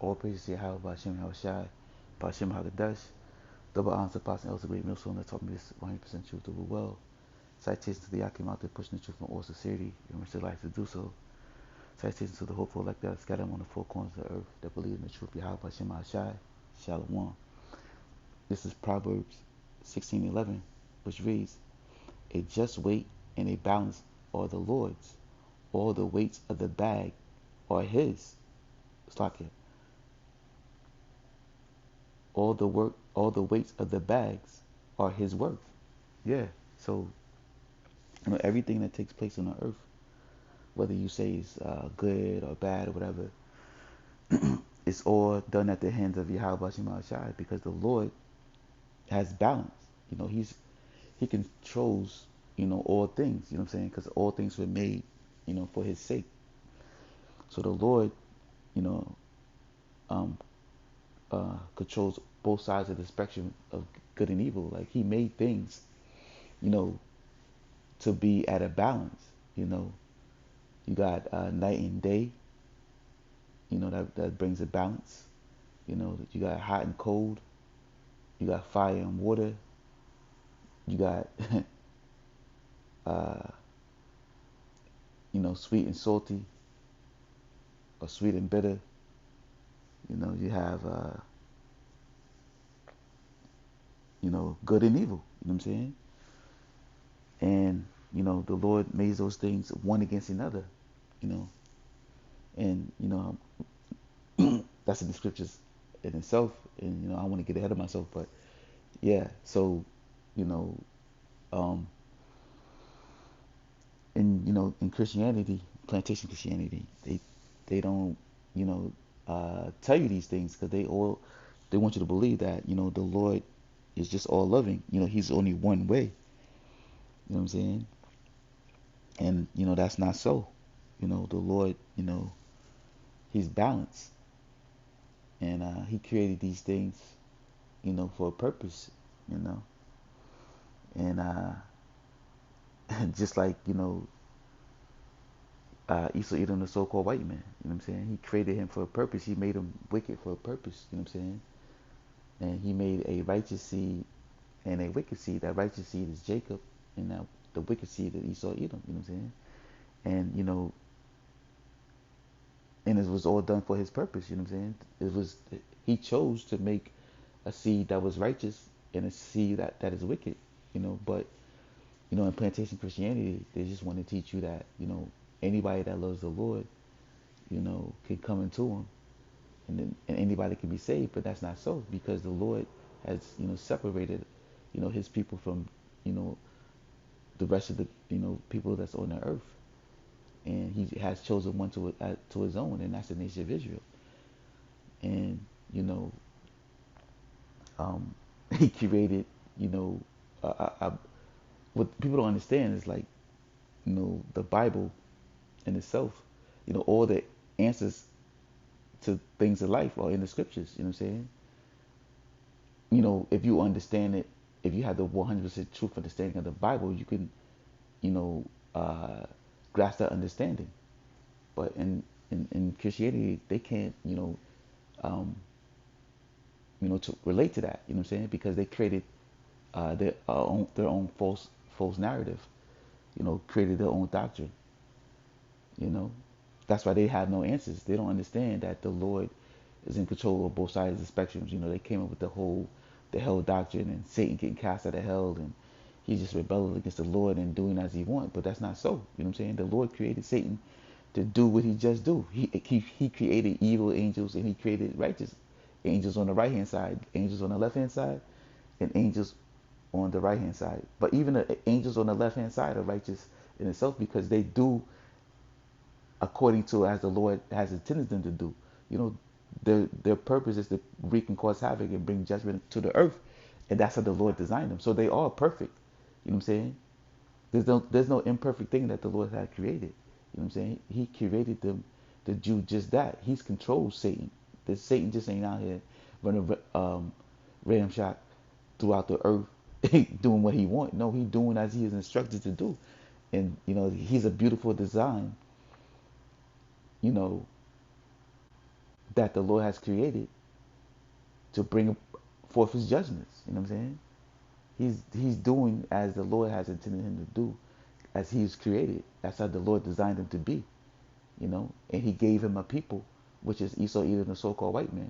All praises to Yahweh, Ba'ashem Yahushai, Ba'ashem Hagadash. Double honors to Apostle Elder Great Millstone that taught me this 100% truth of the well. Citations to the Yakim out there pushing the truth from all sincerity, in which they like to do so. Citations to the hopeful like that scattered on the four corners of the earth that believe in the truth of Yahweh, Ba'ashem Yahushai, Shalom. This is Proverbs 16:11, which reads, "A just weight and a balance are the Lord's. All the weights of the bag are His." Slakia. All the weights of the bags are His work. Yeah. So everything that takes place on the earth, whether you say it's good or bad or whatever, it's all done at the hands of Yahweh Shema Shai, because the Lord has balance. He controls all things. You know what I'm saying? Because all things were made for His sake. So the Lord you know um, controls both sides of the spectrum of good and evil. Like He made things you know to be at a balance. You got night and day. That brings a balance. You got hot and cold. You got fire and water. You got uh, sweet and salty, or sweet and bitter. You have good and evil. You know what I'm saying? And the Lord made those things one against another. You know, and that's in the scriptures in itself. And I don't want to get ahead of myself, but yeah. So you know, um, in Christianity, plantation Christianity, they don't tell you these things, because they want you to believe that the Lord is just all loving. He's only one way. You know what I'm saying? And that's not so. The Lord, He's balanced, and He created these things, for a purpose. You know, and just like Esau Edom, the so-called white man. You know what I'm saying? He created him for a purpose. He made him wicked for a purpose. You know what I'm saying? And He made a righteous seed and a wicked seed. That righteous seed is Jacob, and now the wicked seed is Esau Edom. You know what I'm saying? And and it was all done for His purpose. You know what I'm saying? It was He chose to make a seed that was righteous and a seed that is wicked. But in plantation Christianity, they just want to teach you that anybody that loves the Lord, can come into Him, and anybody can be saved. But that's not so, because the Lord has separated His people from the rest of the people that's on the earth, and He has chosen one to His own, and that's the nation of Israel. And you know He created what people don't understand is, like, the Bible in itself, all the answers to things in life are in the scriptures. You know what I'm saying? If you understand it, if you have the 100% truth understanding of the Bible, you can, you know, uh, grasp that understanding. But in Christianity, they can't, um, to relate to that. You know what I'm saying? Because they created their own false narrative. Created their own doctrine. You know, that's why they have no answers. They don't understand that the Lord is in control of both sides of the spectrums. They came up with the hell doctrine, and Satan getting cast out of hell, and he's just rebelling against the Lord and doing as he wants. But that's not so. You know what I'm saying? The Lord created Satan to do what he just do. He created evil angels, and he created righteous angels on the right hand side, angels on the left hand side, and angels on the right hand side. But even the angels on the left hand side are righteous in itself, because they do according to as the Lord has intended them to do. You know, their purpose is to wreak and cause havoc and bring judgment to the earth, and that's how the Lord designed them. So they are perfect. You know what I'm saying? There's no imperfect thing that the Lord had created. You know what I'm saying? He created them to do just that. He's controlled Satan. This Satan just ain't out here running random shot throughout the earth doing what he wants. No, he's doing as he is instructed to do. And he's a beautiful design, you know, that the Lord has created to bring forth his judgments. You know what I'm saying? He's doing as the Lord has intended him to do, as he's created. That's how the Lord designed him to be. You know, and he gave him a people, which is Esau, Edom, the so-called white man.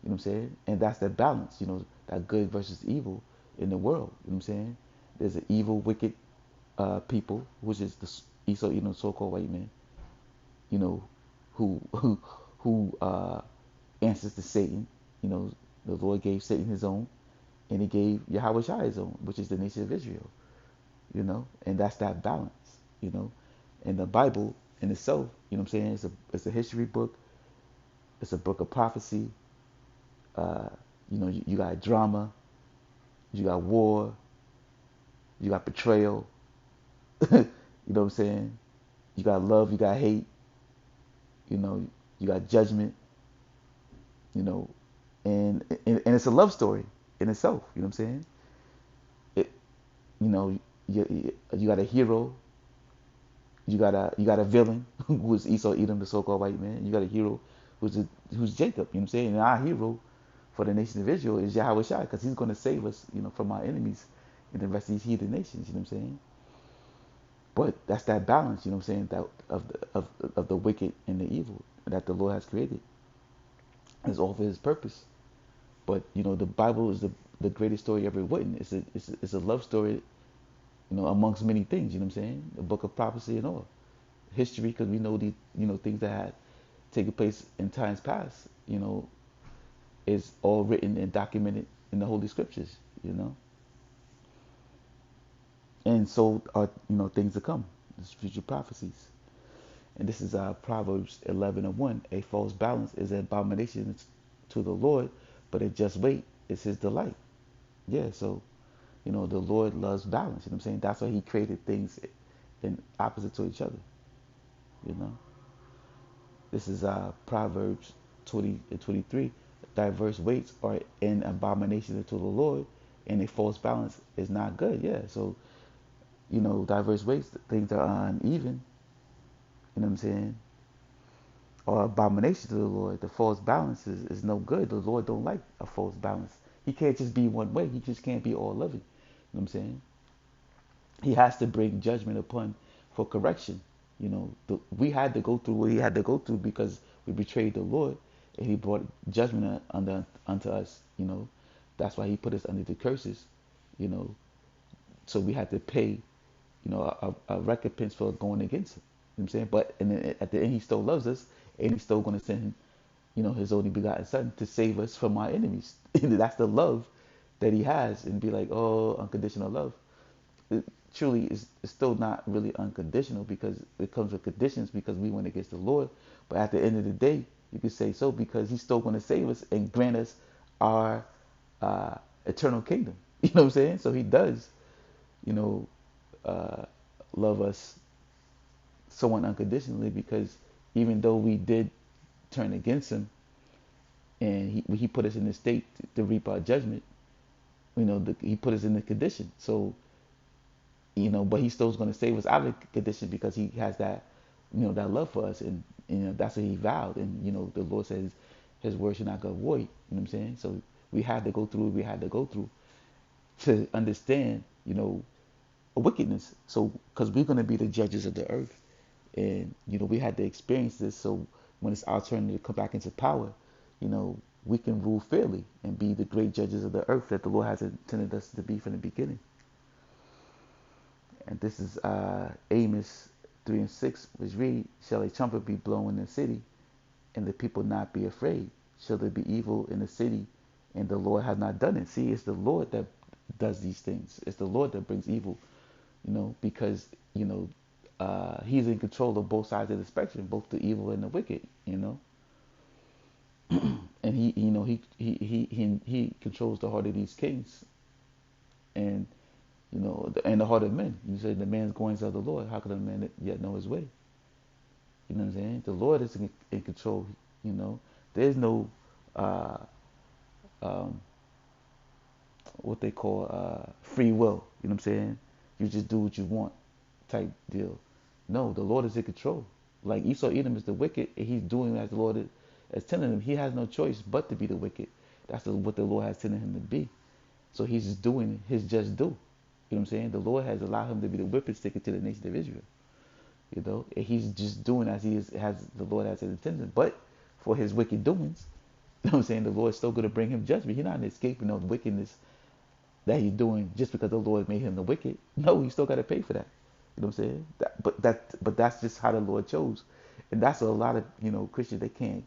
You know what I'm saying? And that's that balance, you know, that good versus evil in the world. You know what I'm saying? There's an evil, wicked people, which is the Esau, Edom, so-called white man. You know, who answers to Satan. You know, the Lord gave Satan his own, and he gave Yahweh Shai his own, which is the nation of Israel. You know, and that's that balance. You know, and the Bible in itself, you know what I'm saying? It's a history book. It's a book of prophecy. Uh, you know, you got drama, you got war, you got betrayal. You know what I'm saying? You got love, you got hate. You know, you got judgment. You know, and it's a love story in itself. You know what I'm saying? It, you know, you got a hero. You got a villain who is Esau Edom, the so-called white man. You got a hero who's Jacob. You know what I'm saying? And our hero for the nation of Israel is Yahweh Shai, because he's going to save us, you know, from our enemies and the rest of these heathen nations. You know what I'm saying? But that's that balance. You know what I'm saying? That of the wicked and the evil that the Lord has created is all for His purpose. But you know, the Bible is the greatest story ever written. It's a love story, you know, amongst many things. You know what I'm saying? The book of prophecy and all history, because we know the things that had taken place in times past. You know, is all written and documented in the Holy Scriptures. You know, and so are things to come. This future prophecies. And this is Proverbs 11:1. A false balance is an abomination to the Lord, but a just weight is His delight. Yeah, so the Lord loves balance. You know what I'm saying? That's why He created things in opposite to each other. You know, this is Proverbs 20:23. Diverse weights are an abomination to the Lord, and a false balance is not good. Yeah, so diverse weights, things are uneven. You know what I'm saying? Or abomination to the Lord. The false balance is no good. The Lord don't like a false balance. He can't just be one way. He just can't be all loving. You know what I'm saying? He has to bring judgment upon for correction. We had to go through what he had to go through because we betrayed the Lord, and He brought judgment unto us. That's why He put us under the curses. You know, so we had to pay, a recompense for going against Him. You know what I'm saying? But at the end, He still loves us, and He's still going to send His only begotten Son to save us from our enemies. That's the love that He has, and be like, oh, unconditional love. It truly is still not really unconditional, because it comes with conditions, because we went against the Lord. But at the end of the day, you could say so, because He's still going to save us and grant us our eternal kingdom. You know what I'm saying? So He does, you know, uh, love us somewhat unconditionally, because even though we did turn against Him, and he put us in the state to reap our judgment, He put us in the condition. So, but He still is going to save us out of the condition, because He has that, that love for us, and that's what He vowed. And the Lord says His word should not go void. You know what I'm saying? So we had to go through what we had to go through to understand, wickedness. So, because we're going to be the judges of the earth, and we had to experience this. So when it's our turn to come back into power, we can rule fairly and be the great judges of the earth that the Lord has intended us to be from the beginning. And this is Amos 3:6, which read, "Shall a trumpet be blown in the city, and the people not be afraid? Shall there be evil in the city, and the Lord has not done it?" See, it's the Lord that does these things. It's the Lord that brings evil, because He's in control of both sides of the spectrum, both the evil and the wicked. And he controls the heart of these kings, and and the heart of men. You say the man's goings of the Lord. How can a man yet know his way? You know what I'm saying? The Lord is in control. There's no um, what they call free will. You know what I'm saying? You just do what you want type deal. No, the Lord is in control. Like Esau Edom is the wicked, and he's doing as the Lord is telling him he has no choice but to be the wicked. That's what the Lord has telling him to be. So he's just doing his just do. You know what I'm saying? The Lord has allowed him to be the whipping stick to the nation of Israel. You know, and he's just doing as he is, has the Lord has his intention. But for his wicked doings, you know what I'm saying, the Lord's still going to bring him judgment. He's not escaping of wickedness that he's doing just because the Lord made him the wicked. No, he still got to pay for that. You know what I'm saying? But that's just how the Lord chose, and that's a lot of Christians, they can't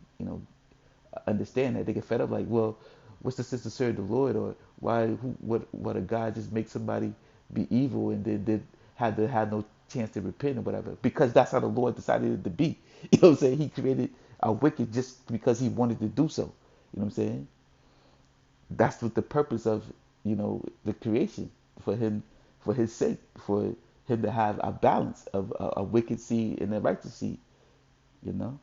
understand that. They get fed up like, well, what's the sense to serve the Lord, or what a God just make somebody be evil and then had no chance to repent or whatever, because that's how the Lord decided it to be. You know what I'm saying? He created a wicked just because he wanted to do so. You know what I'm saying? That's what the purpose of the creation, for him, for his sake, for him to have a balance of a wicked seed and a righteous seed. You know,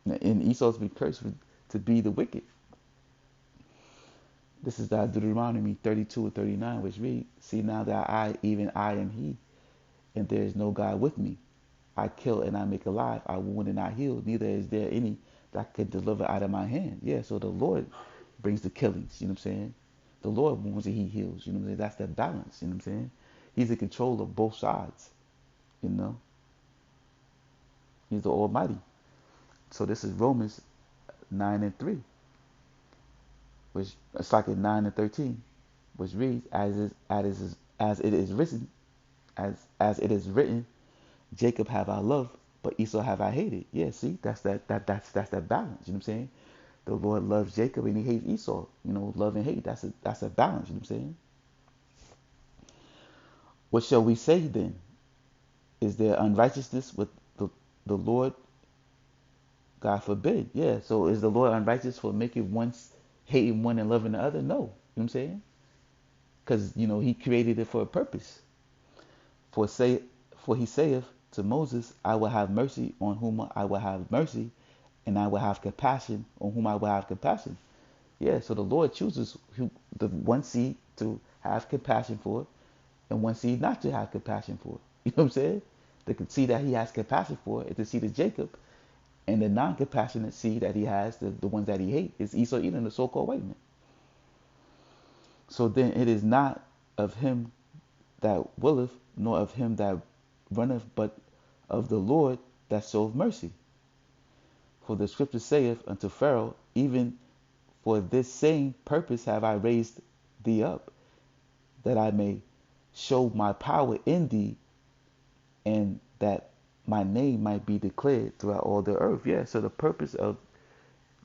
and Esau's been cursed to be the wicked. This is Deuteronomy 32 and 39, which reads, "See now that I, even I, am He, and there is no God with me. I kill and I make alive. I wound and I heal. Neither is there any that can deliver out of my hand." Yeah, so the Lord brings the killings. You know what I'm saying? The Lord wounds and He heals. You know what I'm saying? That's that balance. You know what I'm saying? He's in control of both sides. You know, He's the Almighty. So this is Romans 9 and 3, which it's like in 9 and 13, which reads, as it is written, as it is written, Jacob have I loved, but Esau have I hated. Yeah, see, that's that balance. You know what I'm saying? The Lord loves Jacob and He hates Esau. You know, love and hate. That's a balance. You know what I'm saying? What shall we say then? Is there unrighteousness with the Lord? God forbid. Yeah. So is the Lord unrighteous for making one hating one and loving the other? No. You know what I'm saying? Because He created it for a purpose. For say, for He saith to Moses, "I will have mercy on whom I will have mercy, and I will have compassion on whom I will have compassion." Yeah, so the Lord chooses the one seed to have compassion for, and one seed not to have compassion for. You know what I'm saying? The seed that He has compassion for is the seed of Jacob, and the non-compassionate seed that He has, the ones that He hates, is Esau Edom, the so-called white man. So then it is not of him that willeth, nor of him that runneth, but of the Lord that showeth mercy. For the scripture saith unto Pharaoh, "Even for this same purpose have I raised thee up, that I may show my power in thee, and that my name might be declared throughout all the earth." Yeah, so the purpose of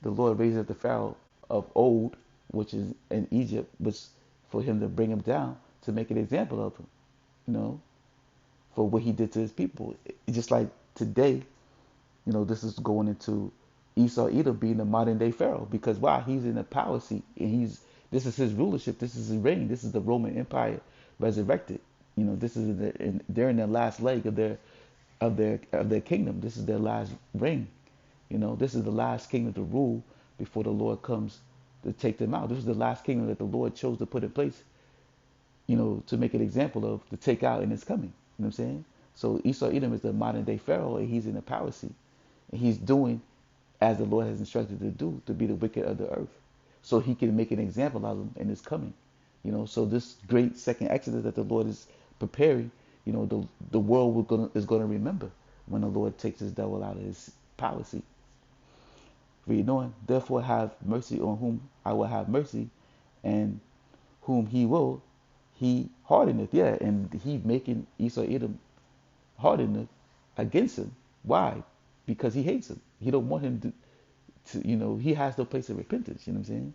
the Lord raising up the Pharaoh of old, which is in Egypt, was for him to bring him down, to make an example of him, for what he did to his people. Just like today, this is going into Esau Edom being the modern day Pharaoh, because why? He's in the power seat, and this is his rulership, this is his reign, this is the Roman Empire resurrected. This is they're in the last leg of their kingdom. This is their last reign. This is the last kingdom to rule before the Lord comes to take them out. This is the last kingdom that the Lord chose to put in place, to make an example of, to take out in His coming. You know what I'm saying? So Esau Edom is the modern day Pharaoh, and he's in the power seat. And he's doing as the Lord has instructed to do, to be the wicked of the earth. So He can make an example of them in His coming. So this great second Exodus that the Lord is preparing, the world is going to remember when the Lord takes His devil out of His power seat. Read on. "Therefore have mercy on whom I will have mercy, and whom He will, He hardeneth." Yeah, and He making Esau Edom hardeneth against him. Why? Because He hates him. He don't want him to He has no place of repentance. You know what I'm saying?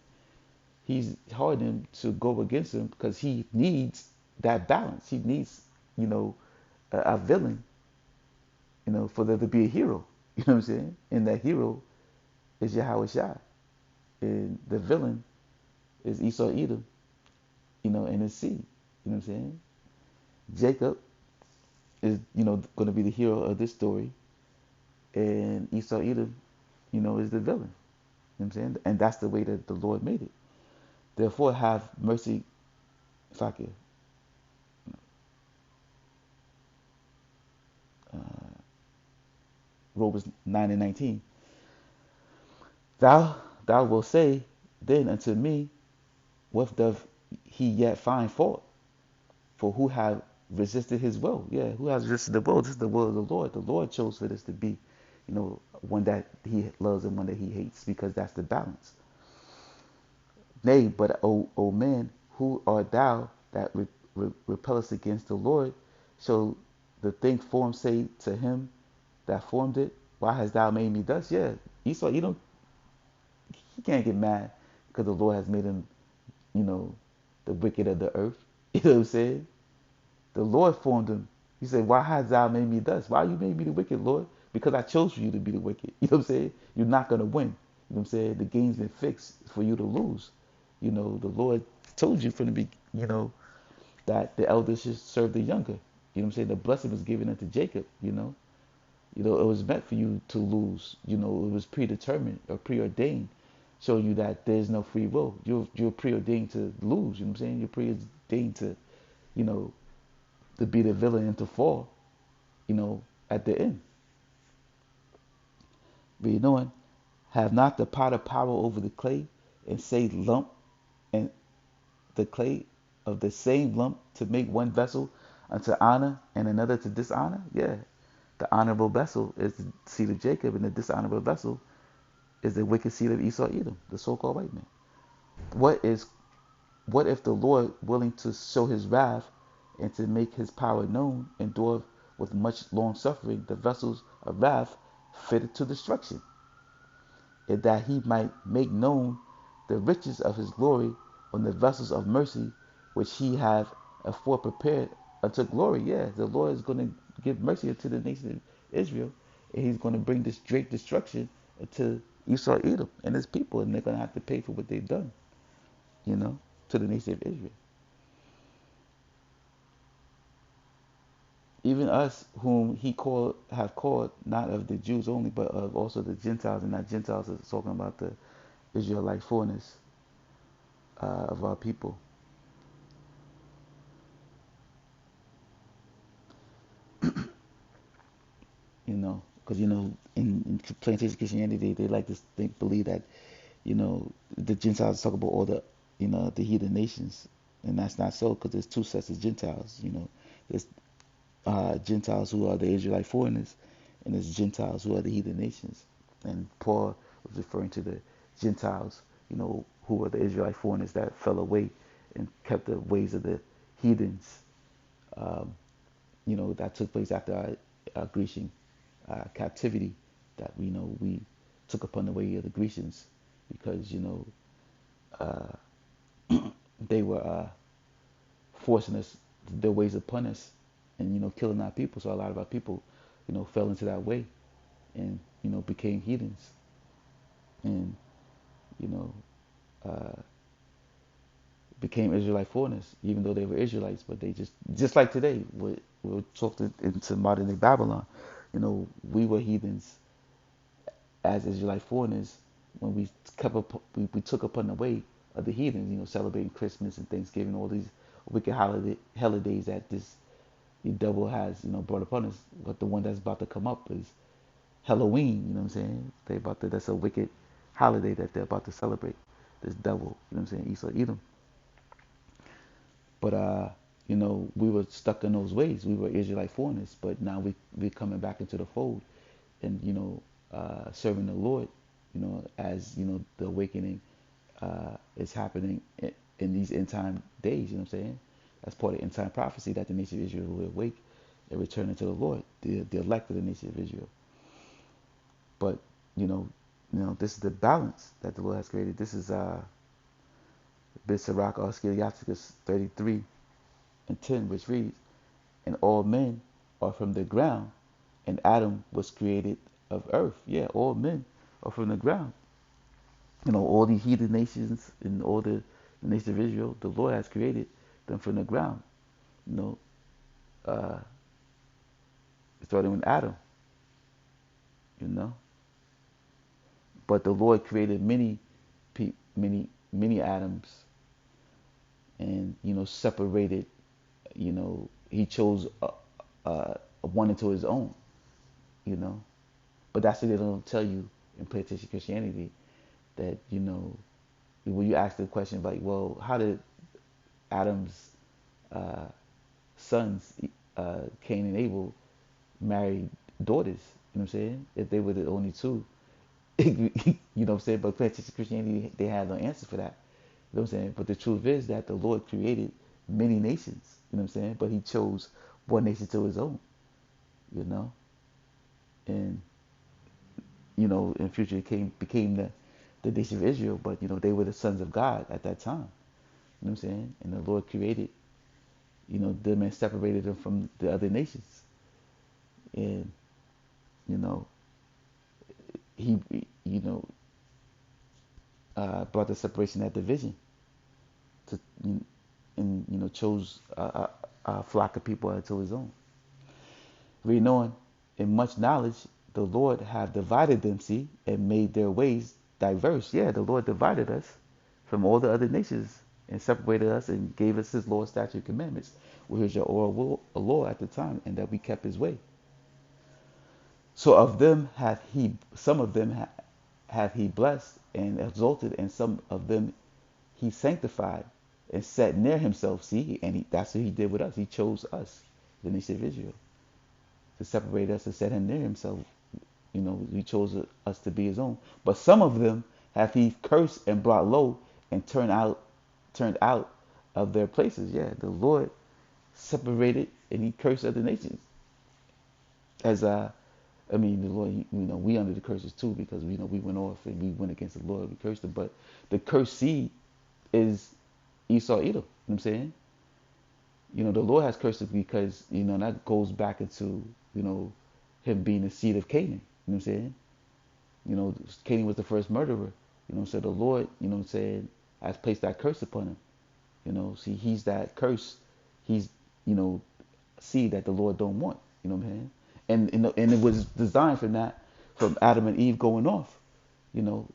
He's hardened to go against him because He needs that balance. He needs, a villain, for there to be a hero. You know what I'm saying? And that hero is Yahweh Shai. And the villain is Esau Edom, and his seed. You know what I'm saying? Jacob is, going to be the hero of this story. And Esau Edom, is the villain. You know what I'm saying? And that's the way that the Lord made it. Therefore have mercy, if I could. Romans 9 and 19. Thou thou wilt say then unto me, what doth he yet find fault? For who have resisted his will? Yeah, who has resisted the will? This is the will of the Lord. The Lord chose for this to be, one that he loves and one that he hates, because that's the balance. Nay, but O man, who art thou that repellest against the Lord? So the thing formed say to him that formed it, why hast thou made me thus? Yeah, Esau, he can't get mad because the Lord has made him, you know, the wicked of the earth. You know what I'm saying? The Lord formed him. He said, why hast thou made me thus? Why you made me the wicked, Lord? Because I chose for you to be the wicked. You know what I'm saying? You're not going to win. You know what I'm saying? The game's been fixed for you to lose. The Lord told you from the beginning, that the elders should serve the younger. You know what I'm saying? The blessing was given unto Jacob. It was meant for you to lose. It was predetermined or preordained, showing you that there's no free will. You're preordained to lose. You know what I'm saying? You're preordained to, you know, to be the villain and to fall, at the end. Read on. Have not the potter power over the clay, and say lump, and the clay of the same lump to make one vessel unto honor and another to dishonor? Yeah. The honorable vessel is the seed of Jacob, and the dishonorable vessel is the wicked seed of Esau Edom, the so-called white man. What is what if the Lord, willing to show his wrath and to make his power known, endure with much long suffering the vessels of wrath fitted to destruction, and that he might make known the riches of his glory on the vessels of mercy which he have afore prepared unto glory? Yeah, the Lord is going to give mercy to the nation of Israel, and he's going to bring this great destruction to Esau Edom and his people, and they're going to have to pay for what they've done, to the nation of Israel. Even us, whom he have called, not of the Jews only, but of also the Gentiles, and that Gentiles is talking about the Israelite fullness of our people. Because in plantation Christianity, they like to believe that, the Gentiles talk about all the, the heathen nations, and that's not so, because there's two sets of Gentiles. There's Gentiles who are the Israelite foreigners, and there's Gentiles who are the heathen nations. And Paul was referring to the Gentiles, who were the Israelite foreigners that fell away and kept the ways of the heathens, um, that took place after our Grecian captivity, that we took upon the way of the Grecians, because uh, they were forcing us their ways upon us, and killing our people. So a lot of our people, fell into that way, and became heathens, and you know uh, became Israelite foreigners, even though they were Israelites. But they just like today, we're talked into modern day Babylon. We were heathens as Israelite foreigners when we we took upon the way of the heathens. Celebrating Christmas and Thanksgiving, all these wicked holidays that this the devil has brought upon us. But the one that's about to come up is Halloween. You know what I'm saying? That's a wicked holiday that they're about to celebrate. This devil, I'm saying, Esau Edom. But we were stuck in those ways. We were Israelite foreigners, but now we coming back into the fold, and serving the Lord. As the awakening is happening in these end time days. You know what I'm saying? That's part of end time prophecy, that the nation of Israel will awake and return unto the Lord, the elect of the nation of Israel. But this is the balance that the Lord has created. This is Bid Sirach Osciliaticus 33:10, which reads, "And all men are from the ground, and Adam was created of earth." Yeah, all men are from the ground. All these heathen nations and all the nation of Israel, the Lord has created them from the ground. You know, uh, starting with Adam. You know, but the Lord created many Adams, and separated. He chose one into his own. You know, but that's what they don't tell you in plantation Christianity. that, when you ask the question like, well, how did Adam's uh, sons, Cain and Abel, marry daughters? You know what I'm saying? If they were the only two, you know what I'm saying? But plantation Christianity, they had no answer for that. You know what I'm saying? But the truth is that the Lord created many nations. You know what I'm saying? But He chose one nation to His own. You know, and in future it became the nation of Israel. But they were the sons of God at that time. You know what I'm saying? And the Lord created them and separated them from the other nations. And you know He brought the separation, that division, to and chose a flock of people unto His own. Reading on, in much knowledge, the Lord have divided them, see, and made their ways diverse. Yeah, the Lord divided us from all the other nations and separated us and gave us His law, statute, and commandments, which was your oral law at the time, and that we kept His way. So of them some of them hath He blessed and exalted, and some of them He sanctified and set near Himself. See, and that's what He did with us. He chose us, the nation of Israel, to separate us and set Him near Himself. He chose us to be His own. But some of them hath He cursed and brought low and turned out of their places. Yeah, the Lord separated and He cursed other nations. As I mean, the Lord, we under the curses too, because we went off and we went against the Lord. We cursed Him, but the cursed seed is Esau Edom. You know what I'm saying? The Lord has cursed it because that goes back into Him being the seed of Canaan. You know what I'm saying? Cain was the first murderer. So the Lord, has placed that curse upon him. See, he's that curse. He's, seed that the Lord don't want. You know what I'm saying? And it was designed from Adam and Eve going off, in the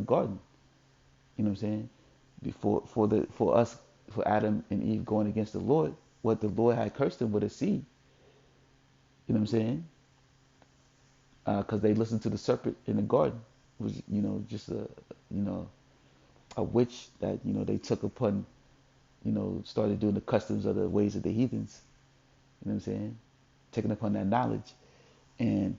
garden. You know what I'm saying? For Adam and Eve going against the Lord, what the Lord had cursed them with a seed. You know what I'm saying? Because they listened to the serpent in the garden, was just a witch that they took upon, started doing the customs of the ways of the heathens. You know what I'm saying? Taking upon that knowledge, and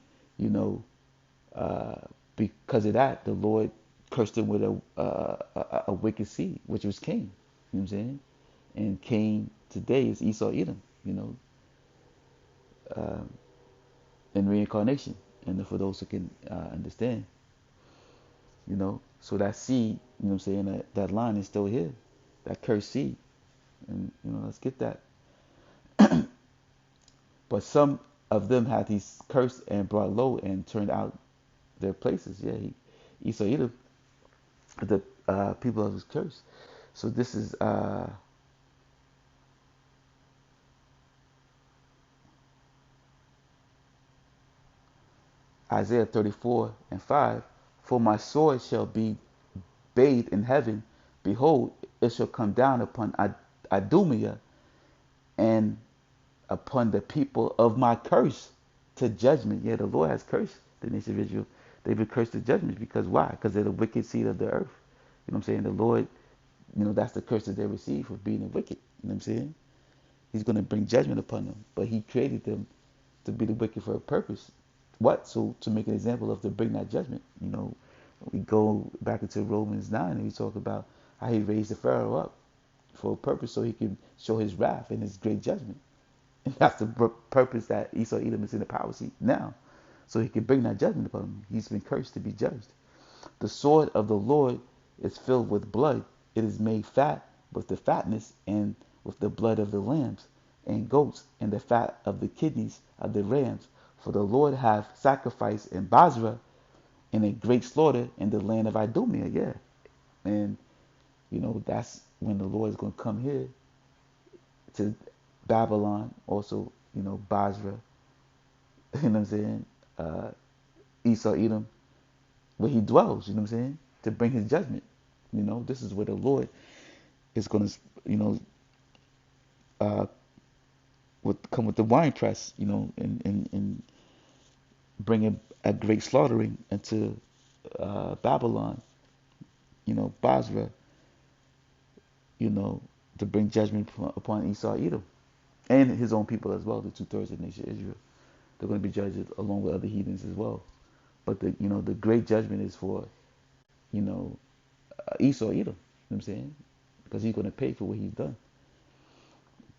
because of that, the Lord cursed him with a wicked seed, which was Cain. You know what I'm saying? And Cain today is Esau Edom. Uh, in reincarnation, and for those who can understand, so that seed, what I'm saying, that line is still here, that cursed seed, and let's get that. But some of them hath He cursed and brought low and turned out their places. Yeah, Esau Edom, the people of His curse. So this is Isaiah 34:5. For my sword shall be bathed in heaven. Behold, it shall come down upon Idumea and upon the people of my curse to judgment. Yeah, the Lord has cursed the nation of Israel. They've been cursed to judgment because why? Because they're the wicked seed of the earth. You know what I'm saying? The Lord, that's the curse that they receive for being the wicked. You know what I'm saying? He's going to bring judgment upon them. But He created them to be the wicked for a purpose. What? So to make an example of to bring that judgment. We go back into Romans 9 and we talk about how He raised the Pharaoh up for a purpose so He can show His wrath and His great judgment. And that's the purpose that Esau Edom is in the power seat now. So He can bring that judgment upon him. He's been cursed to be judged. The sword of the Lord is filled with blood. It is made fat with the fatness and with the blood of the lambs and goats and the fat of the kidneys of the rams. For the Lord hath sacrificed in Basra in a great slaughter in the land of Idumea. Yeah. And, that's when the Lord is going to come here to Babylon, also, Basra, you know what I'm saying? Esau Edom, where He dwells, you know what I'm saying? To bring His judgment. This is where the Lord is going to, uh, come with the wine press, and bring a great slaughtering into Babylon, Basra, you know, to bring judgment upon Esau Edom and his own people as well, the 2/3 of the nation of Israel. They're going to be judged along with other heathens as well. But the great judgment is for, you know, Esau Edom. You know what I'm saying? Because he's going to pay for what he's done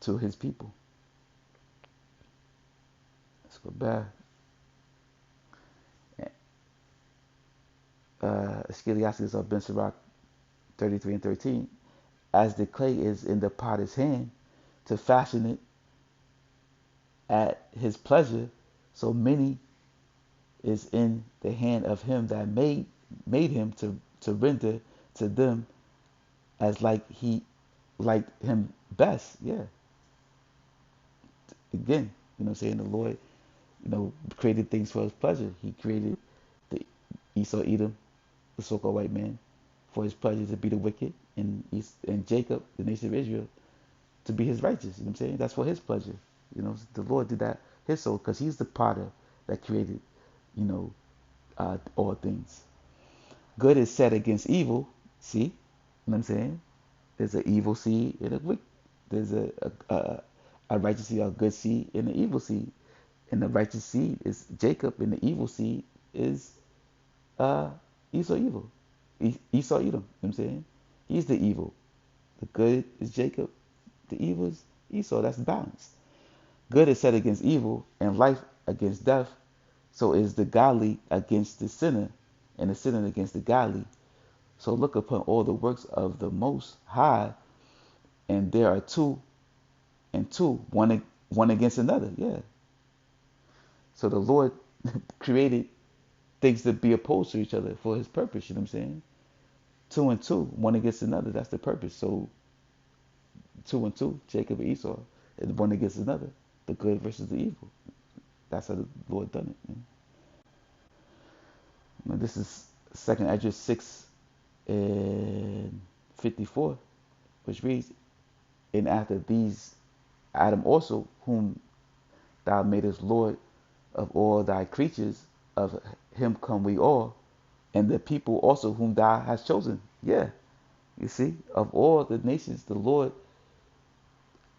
to his people. Let's go back. Eschatological of Ben Sirach 33 and 13. As the clay is in the potter's hand to fashion it at his pleasure, so many is in the hand of him that made him to render to them as like him best. Yeah. Again, what I'm saying, the Lord, created things for his pleasure. He created the Esau Edom, the so-called white man, for his pleasure to be the wicked, and Jacob, the nation of Israel, to be his righteous. You know what I'm saying? That's for his pleasure. The Lord did that his soul, because he's the potter that created, all things. Good is set against evil. See, you know what I'm saying? There's an evil seed and a wicked. There's a righteous seed, a good seed, and an evil seed. And the righteous seed is Jacob, and the evil seed is Esau evil. Esau Edom. You know what I'm saying? He's the evil. The good is Jacob. The evil is Esau. That's balanced. Good is set against evil, and life against death. So is the godly against the sinner, and the sinner against the godly. So look upon all the works of the Most High, and there are two and two, one against another. Yeah. So the Lord created things to be opposed to each other for his purpose. You know what I'm saying? Two and two, one against another. That's the purpose. So two and two, Jacob and Esau, and one against another, the good versus the evil. That's how the Lord done it. Now, this is 2nd Esdras 6 and 54, which reads, and after these Adam also, whom thou madest Lord of all thy creatures, of him come we all, and the people also whom thou hast chosen. Yeah, you see, of all the nations, the Lord,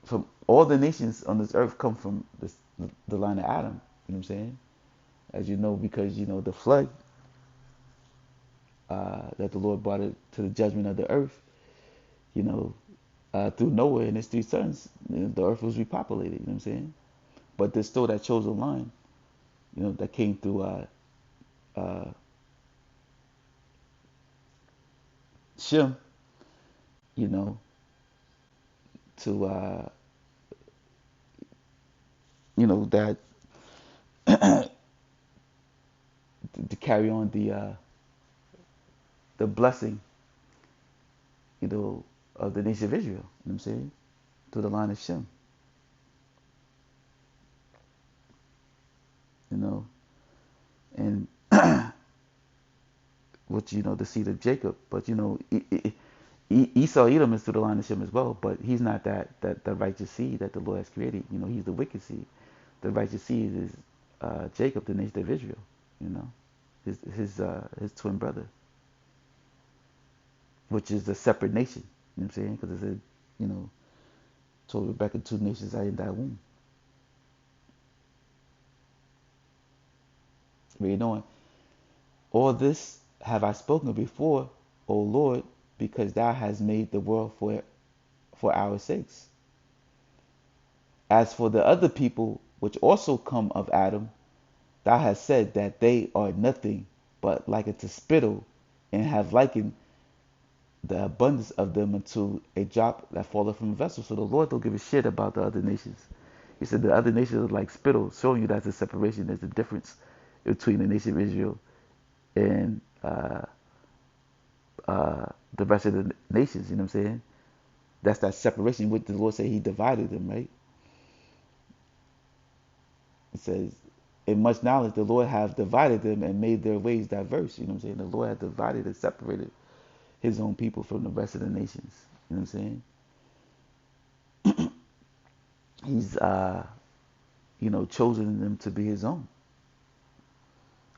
from all the nations on this earth come from the line of Adam. You know what I'm saying? As you know, because the flood that the Lord brought it to the judgment of the earth, through Noah and his three sons, the earth was repopulated. You know what I'm saying? But there's still that chosen line, that came through Shem, to that to carry on the blessing, of the nation of Israel. You know what I'm saying? Through the line of Shem. And which the seed of Jacob, but Esau Edom is through the line of Shem as well, but he's not that the righteous seed that the Lord has created. He's the wicked seed. The righteous seed is Jacob, the nation of Israel. His twin brother, which is a separate nation. You know what I'm saying? Because it said, told Rebecca, two nations are in thy womb. Read on. All this have I spoken before, O Lord, because thou hast made the world for our sakes. As for the other people which also come of Adam, thou hast said that they are nothing but like unto spittle, and have likened the abundance of them unto a drop that falleth from a vessel. So the Lord don't give a shit about the other nations. He said the other nations are like spittle, showing you that's a separation. There's a difference between the nation of Israel and the rest of the nations. You know what I'm saying? That's that separation. What the Lord said, he divided them, right? It says, in much knowledge, the Lord have divided them and made their ways diverse. You know what I'm saying? The Lord had divided and separated his own people from the rest of the nations. You know what I'm saying? He's, chosen them to be his own.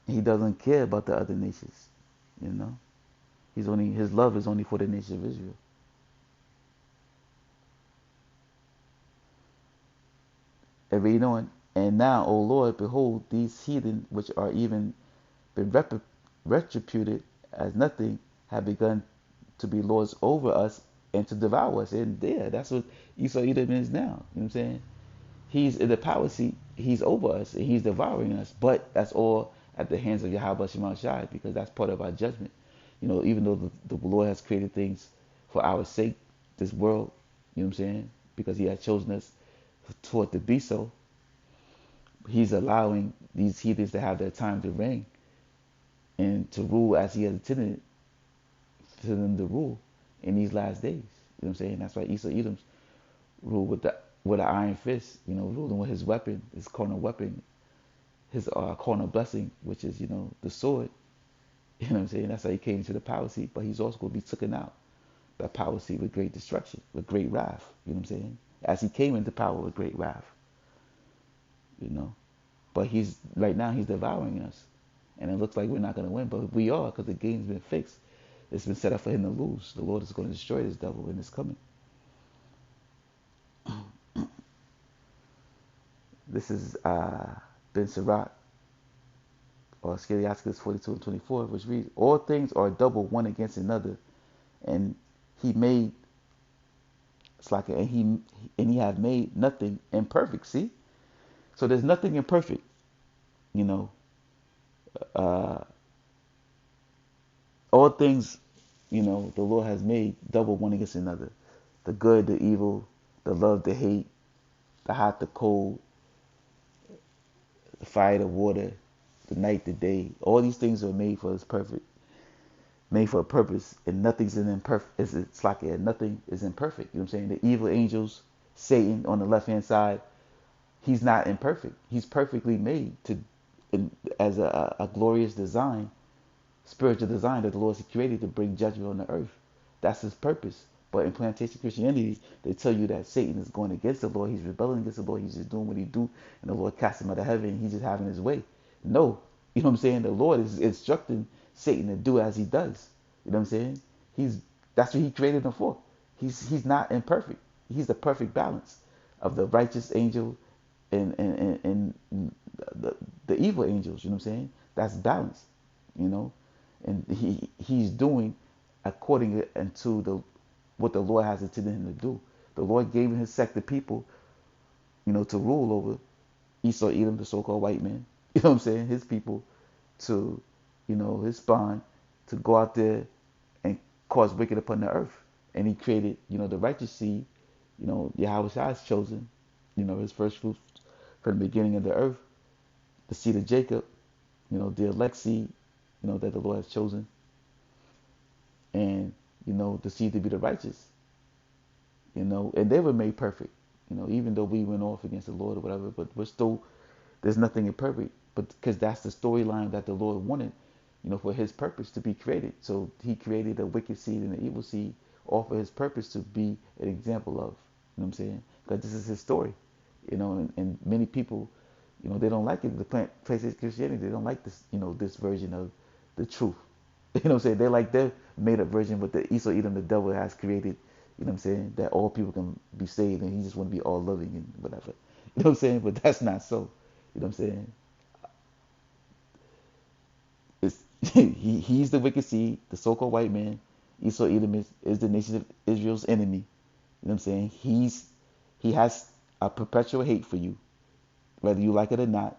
He doesn't care about the other nations. You know, his love is only for the nation of Israel. And read on. And now, O Lord, behold, these heathen which are even been retributed as nothing have begun to be lords over us and to devour us. And there, that's what Esau Edom is now. You know what I'm saying? He's in the power seat. He's over us and he's devouring us. But that's all at the hands of Yahweh Shema Shai, because that's part of our judgment. You know, even though the Lord has created things for our sake, this world, you know what I'm saying? Because he has chosen us for it to be so, he's allowing these heathens to have their time to reign and to rule as he has intended to them to rule in these last days. You know what I'm saying? That's why Esau Edom's rule with an iron fist, you know, ruling with his weapon, his corner weapon, his corner blessing, which is, you know, the sword. You know what I'm saying? That's how he came to the power seat, but he's also going to be taken out that power seat with great destruction, with great wrath. You know what I'm saying? As he came into power with great wrath, you know. But he's right now he's devouring us, and it looks like we're not going to win, but we are, because the game's been fixed. It's been set up for him to lose. The Lord is going to destroy this devil in his coming. This is Ben Sirach, or Scaliasticus 42:24, which reads, "All things are double one against another, and he made it's like and he have made nothing imperfect." See, so there's nothing imperfect. You know, uh, all things, you know, the Lord has made double one against another. The good, the evil, the love, the hate, the hot, the cold, the fire, the water, the night, the day. All these things are made for His perfect, made for a purpose, and nothing's in imperfect. It's like nothing is imperfect. You know what I'm saying? The evil angels, Satan on the left hand side, he's not imperfect. He's perfectly made as a glorious design, spiritual design that the Lord has created to bring judgment on the earth. That's his purpose. But in plantation Christianity, they tell you that Satan is going against the Lord. He's rebelling against the Lord. He's just doing what he do, and the Lord cast him out of heaven. And he's just having his way. No, you know what I'm saying. The Lord is instructing Satan to do as he does. You know what I'm saying. That's what he created him for. He's not imperfect. He's the perfect balance of the righteous angel and the evil angels. You know what I'm saying. That's balance. You know, and he's doing according to the what the Lord has intended him to do. The Lord gave him his sect of people, you know, to rule over Esau, Edom, the so-called white man. You know what I'm saying? His people to, you know, his spawn to go out there and cause wicked upon the earth. And he created, you know, the righteous seed, you know, Yahweh has chosen, you know, his first fruits from the beginning of the earth, the seed of Jacob, you know, the elect seed, you know, that the Lord has chosen, and, you know, the seed to be the righteous, you know, and they were made perfect, you know, even though we went off against the Lord or whatever, but we're still, there's nothing imperfect, but because that's the storyline that the Lord wanted, you know, for his purpose to be created. So he created a wicked seed and an evil seed, all for his purpose to be an example of, you know what I'm saying? Because this is his story, you know, and many people, you know, they don't like it. The places Christianity, they don't like this, you know, this version of the truth. You know what I'm saying? They like their made up version, but the Esau Edom, the devil has created, you know what I'm saying, that all people can be saved and he just want to be all loving and whatever. You know what I'm saying? But that's not so. You know what I'm saying? It's, he's the wicked seed, the so-called white man. Esau Edom is the nation of Israel's enemy. You know what I'm saying? He has a perpetual hate for you, whether you like it or not.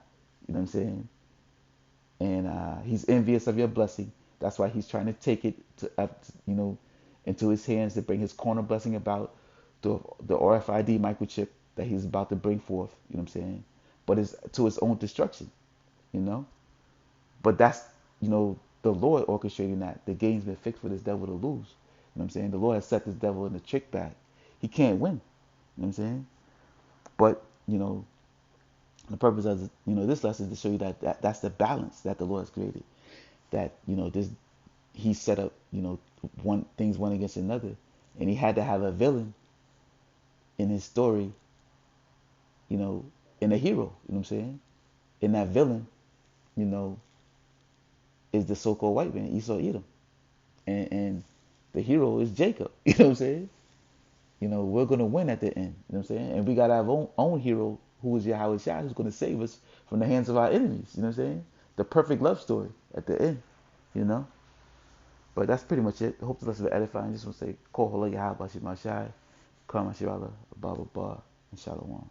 You know what I'm saying? And he's envious of your blessing. That's why he's trying to take it to, you know, into his hands to bring his corner blessing about the RFID microchip that he's about to bring forth. You know what I'm saying? But it's to his own destruction. You know. But that's, you know, the Lord orchestrating that. The game's been fixed for this devil to lose. You know what I'm saying? The Lord has set this devil in the trick bag. He can't win. You know what I'm saying? But, you know, the purpose of, you know, this lesson is to show you that that's the balance that the Lord has created. That, you know, this he set up, you know, one against another. And he had to have a villain in his story, you know, and a hero, you know what I'm saying? And that villain, you know, is the so-called white man, Esau Edom, and the hero is Jacob. You know what I'm saying? You know, we're gonna win at the end. You know what I'm saying? And we got our own hero who is Yahweh Shai, who's gonna save us from the hands of our enemies. You know what I'm saying? The perfect love story at the end. You know. But that's pretty much it. I hope the lesson was edifying. Just want to say, Kohola Yahweh Shai, Karma Shirala, Baba Bar, and Shalom.